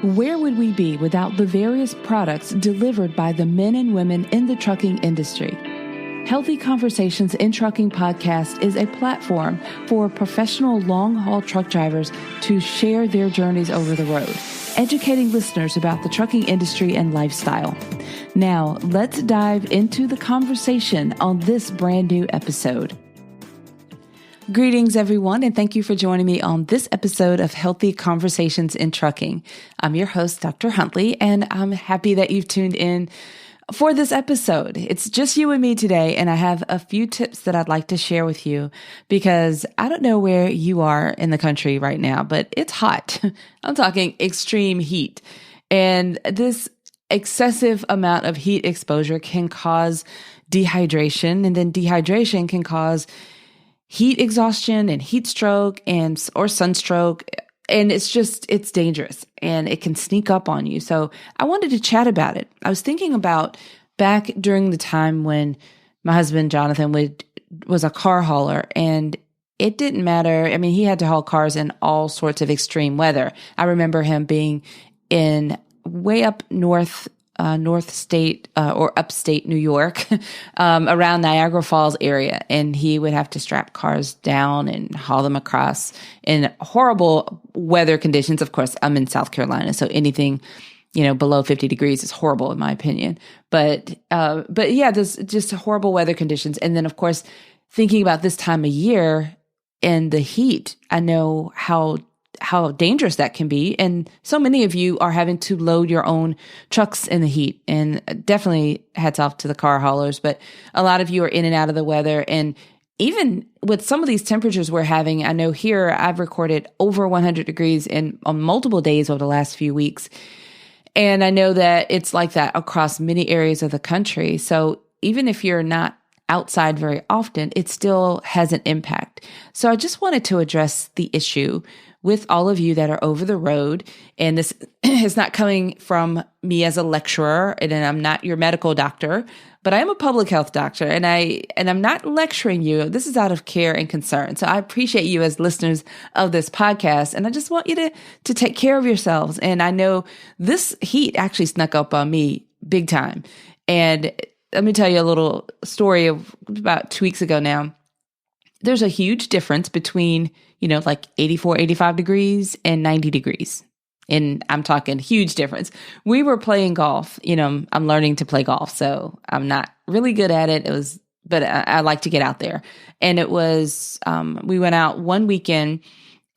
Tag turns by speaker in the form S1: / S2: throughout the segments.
S1: Where would we be without the various products delivered by the men and women in the trucking industry? Healthy Conversations in Trucking podcast is a platform for professional long-haul truck drivers to share their journeys over the road, educating listeners about the trucking industry and lifestyle. Now, let's dive into the conversation on this brand new episode. Greetings, everyone, and thank you for joining me on this episode of Healthy Conversations in Trucking. I'm your host, Dr. Huntley, and I'm happy that you've tuned in for this episode. It's just you and me today, and I have a few tips that I'd like to share with you because I don't know where you are in the country right now, but it's hot. I'm talking extreme heat, and this excessive amount of heat exposure can cause dehydration, and then dehydration can cause heat exhaustion and heat stroke or sunstroke. And it's dangerous and it can sneak up on you. So I wanted to chat about it. I was thinking about back during the time when my husband, Jonathan, was a car hauler, and it didn't matter. I mean, he had to haul cars in all sorts of extreme weather. I remember him being in way up north state or upstate New York, around Niagara Falls area. And he would have to strap cars down and haul them across in horrible weather conditions. Of course, I'm in South Carolina, so anything, below 50 degrees is horrible in my opinion. But yeah, there's just horrible weather conditions. And then of course, thinking about this time of year and the heat, I know how dangerous that can be. And so many of you are having to load your own trucks in the heat, and definitely hats off to the car haulers, but a lot of you are in and out of the weather. And even with some of these temperatures we're having, I know here I've recorded over 100 degrees on multiple days over the last few weeks. And I know that it's like that across many areas of the country. So even if you're not outside very often, it still has an impact. So I just wanted to address the issue with all of you that are over the road. And this is not coming from me as a lecturer, and I'm not your medical doctor, but I am a public health doctor, and I'm not lecturing you. This is out of care and concern. So I appreciate you as listeners of this podcast, and I just want you to take care of yourselves. And I know this heat actually snuck up on me big time. And let me tell you a little story of about 2 weeks ago now. There's a huge difference between, like 84, 85 degrees and 90 degrees. And I'm talking huge difference. We were playing golf. I'm learning to play golf, so I'm not really good at it. But I like to get out there. And it was, we went out one weekend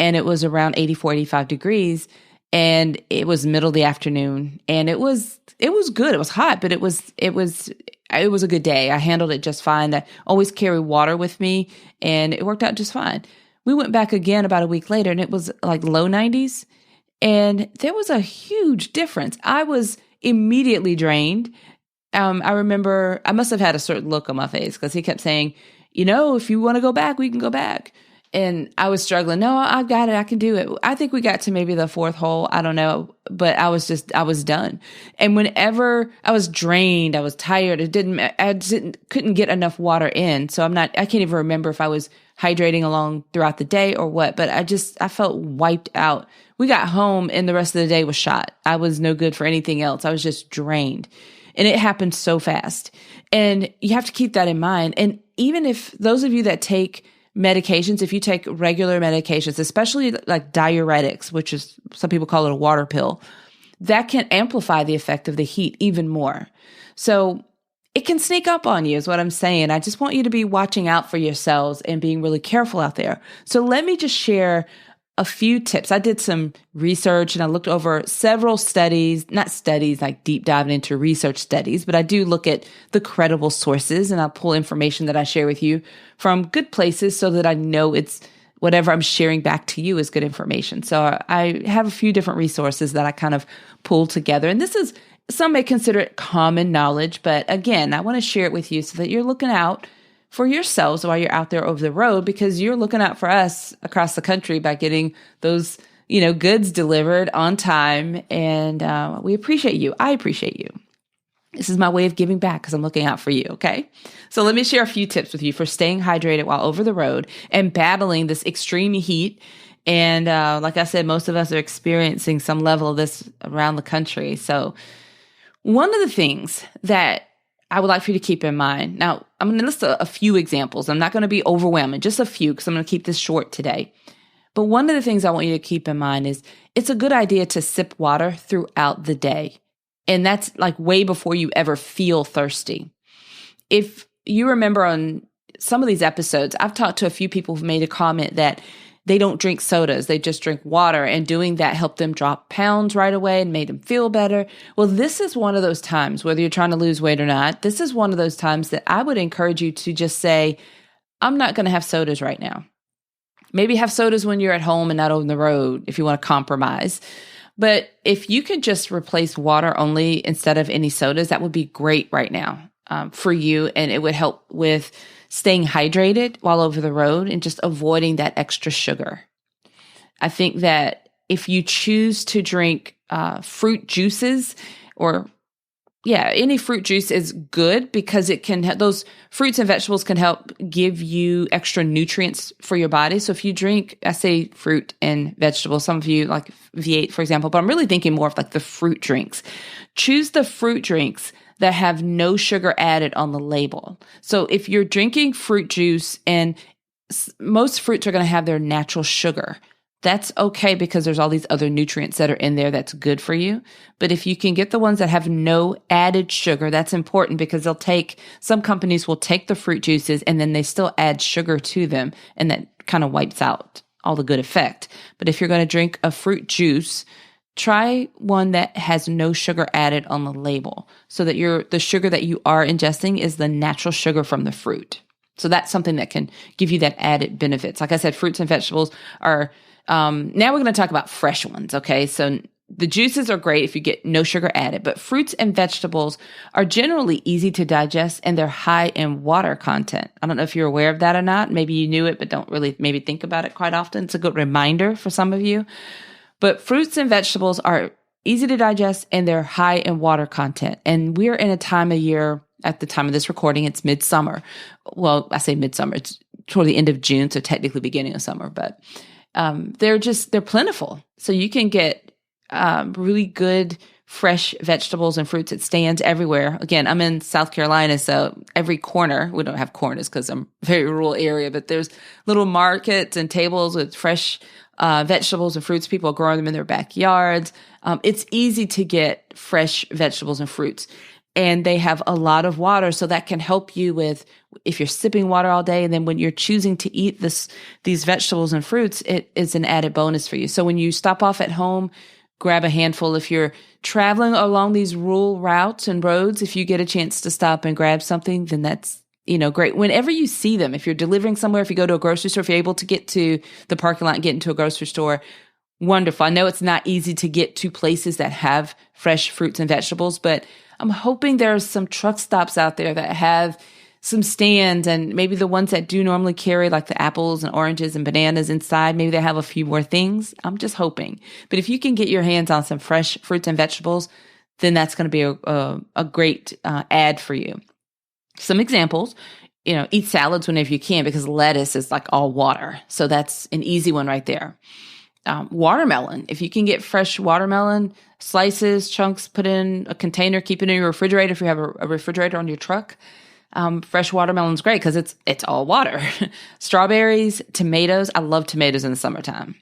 S1: and it was around 84, 85 degrees. And it was middle of the afternoon, and it was good. It was hot, but it was a good day. I handled it just fine. I always carry water with me, and it worked out just fine. We went back again about a week later, and it was like low 90s, and there was a huge difference. I was immediately drained. I remember I must have had a certain look on my face because he kept saying, if you want to go back, we can go back. And I was struggling. No, I've got it. I can do it. I think we got to maybe the fourth hole. I don't know, but I was done. And whenever I was drained, I was tired. Couldn't get enough water in. So I can't even remember if I was hydrating along throughout the day or what, but I felt wiped out. We got home and the rest of the day was shot. I was no good for anything else. I was just drained, and it happened so fast. And you have to keep that in mind. And even if those of you that take medications, if you take regular medications, especially like diuretics, which is some people call it a water pill, that can amplify the effect of the heat even more. So it can sneak up on you is what I'm saying. I just want you to be watching out for yourselves and being really careful out there. So let me just share a few tips. I did some research and I looked over several studies, not studies like deep diving into research studies, but I do look at the credible sources, and I pull information that I share with you from good places so that I know it's whatever I'm sharing back to you is good information. So I have a few different resources that I kind of pulled together. And this is, some may consider it common knowledge, but again, I want to share it with you so that you're looking out for yourselves while you're out there over the road, because you're looking out for us across the country by getting those, goods delivered on time. And we appreciate you. I appreciate you. This is my way of giving back because I'm looking out for you. Okay. So let me share a few tips with you for staying hydrated while over the road and battling this extreme heat And like I said, most of us are experiencing some level of this around the country. So one of the things that I would like for you to keep in mind, now I'm going to list a few examples. I'm not going to be overwhelming, just a few, because I'm going to keep this short today. But one of the things I want you to keep in mind is it's a good idea to sip water throughout the day. And that's like way before you ever feel thirsty. If you remember on some of these episodes, I've talked to a few people who've made a comment that they don't drink sodas, they just drink water, and doing that helped them drop pounds right away and made them feel better. Well, this is one of those times, whether you're trying to lose weight or not, this is one of those times that I would encourage you to just say, I'm not going to have sodas right now. Maybe have sodas when you're at home and not on the road if you want to compromise. But if you could just replace water only instead of any sodas, that would be great right now for you. And it would help with staying hydrated while over the road and just avoiding that extra sugar. I think that if you choose to drink fruit juices any fruit juice is good because it can those fruits and vegetables can help give you extra nutrients for your body. So if you drink, I say fruit and vegetables, some of you like V8, for example, but I'm really thinking more of like the fruit drinks. Choose the fruit drinks that have no sugar added on the label. So if you're drinking fruit juice, and most fruits are going to have their natural sugar, that's okay because there's all these other nutrients that are in there that's good for you. But if you can get the ones that have no added sugar, that's important because some companies will take the fruit juices and then they still add sugar to them, and that kind of wipes out all the good effect. But if you're going to drink a fruit juice, try one that has no sugar added on the label so that the sugar that you are ingesting is the natural sugar from the fruit. So that's something that can give you that added benefits. Like I said, fruits and vegetables are, now we're going to talk about fresh ones. Okay. So the juices are great if you get no sugar added, but fruits and vegetables are generally easy to digest and they're high in water content. I don't know if you're aware of that or not. Maybe you knew it, but don't really maybe think about it quite often. It's a good reminder for some of you. But fruits and vegetables are easy to digest and they're high in water content. And we're in a time of year, at the time of this recording, it's midsummer. Well, I say midsummer, it's toward the end of June, so technically beginning of summer, but they're plentiful. So you can get really good fresh vegetables and fruits at stands everywhere. Again, I'm in South Carolina, so every corner, we don't have corners because I'm a very rural area, but there's little markets and tables with fresh vegetables and fruits. People are growing them in their backyards. It's easy to get fresh vegetables and fruits, and they have a lot of water. So that can help you with, if you're sipping water all day, and then when you're choosing to eat these vegetables and fruits, it is an added bonus for you. So when you stop off at home, grab a handful. If you're traveling along these rural routes and roads, if you get a chance to stop and grab something, then that's great. Whenever you see them, if you're delivering somewhere, if you go to a grocery store, if you're able to get to the parking lot and get into a grocery store, wonderful. I know it's not easy to get to places that have fresh fruits and vegetables, but I'm hoping there are some truck stops out there that have some stands, and maybe the ones that do normally carry like the apples and oranges and bananas inside, maybe they have a few more things. I'm just hoping. But if you can get your hands on some fresh fruits and vegetables, then that's going to be a great add for you. Some examples, eat salads whenever you can, because lettuce is like all water. So that's an easy one right there. Watermelon. If you can get fresh watermelon slices, chunks, put in a container, keep it in your refrigerator. If you have a refrigerator on your truck, fresh watermelon is great because it's all water. Strawberries, tomatoes. I love tomatoes in the summertime.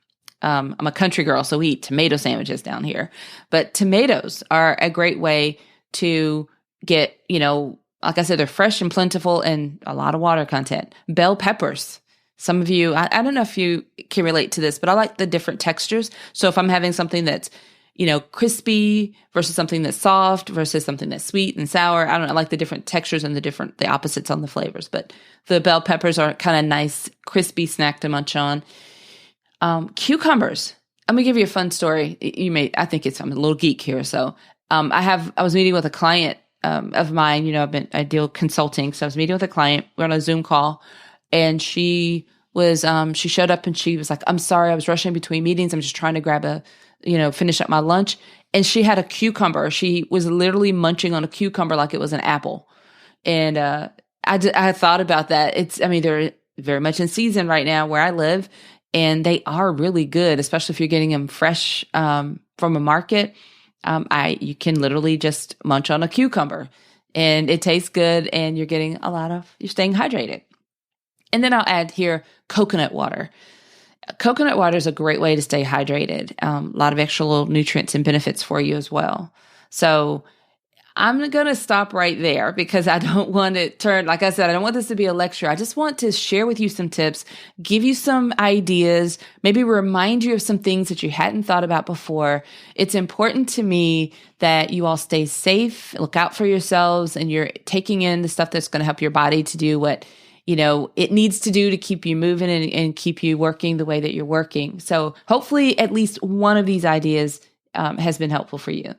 S1: I'm a country girl, so we eat tomato sandwiches down here. But tomatoes are a great way to get, like I said, they're fresh and plentiful and a lot of water content. Bell peppers. Some of you, I don't know if you can relate to this, but I like the different textures. So if I'm having something that's, crispy versus something that's soft versus something that's sweet and sour, I like the different textures and the opposites on the flavors. But the bell peppers are kind of nice, crispy snack to munch on. Cucumbers. I'm gonna give you a fun story. I think I'm a little geek here. So I was meeting with a client of mine. I deal consulting. So I was meeting with a client. We're on a Zoom call, and she showed up and she was like, "I'm sorry, I was rushing between meetings. I'm just trying to grab finish up my lunch." And she had a cucumber. She was literally munching on a cucumber like it was an apple. And I thought about that. They're very much in season right now where I live. and they are really good, especially if you're getting them fresh from a market. You can literally just munch on a cucumber and it tastes good and you're staying hydrated. And then I'll add here coconut water. Coconut water is a great way to stay hydrated. A lot of extra little nutrients and benefits for you as well. So I'm going to stop right there because I don't want it turned, like I said, I don't want this to be a lecture. I just want to share with you some tips, give you some ideas, maybe remind you of some things that you hadn't thought about before. It's important to me that you all stay safe, look out for yourselves, and you're taking in the stuff that's going to help your body to do what it needs to do to keep you moving and keep you working the way that you're working. So hopefully at least one of these ideas has been helpful for you.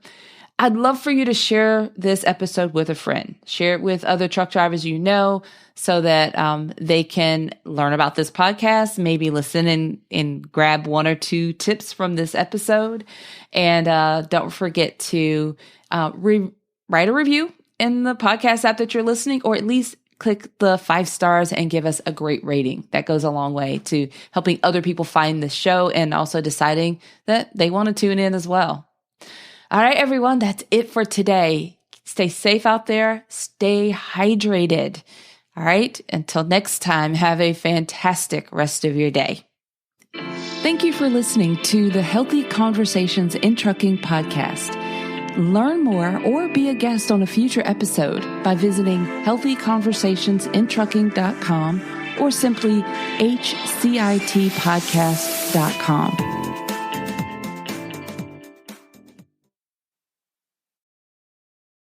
S1: I'd love for you to share this episode with a friend. Share it with other truck drivers so that they can learn about this podcast, maybe listen and grab one or two tips from this episode. And don't forget to write a review in the podcast app that you're listening, or at least click the 5 stars and give us a great rating. That goes a long way to helping other people find the show and also deciding that they want to tune in as well. All right, everyone, that's it for today. Stay safe out there. Stay hydrated. All right, until next time, have a fantastic rest of your day. Thank you for listening to the Healthy Conversations in Trucking podcast. Learn more or be a guest on a future episode by visiting healthyconversationsinTrucking.com or simply HCITpodcast.com.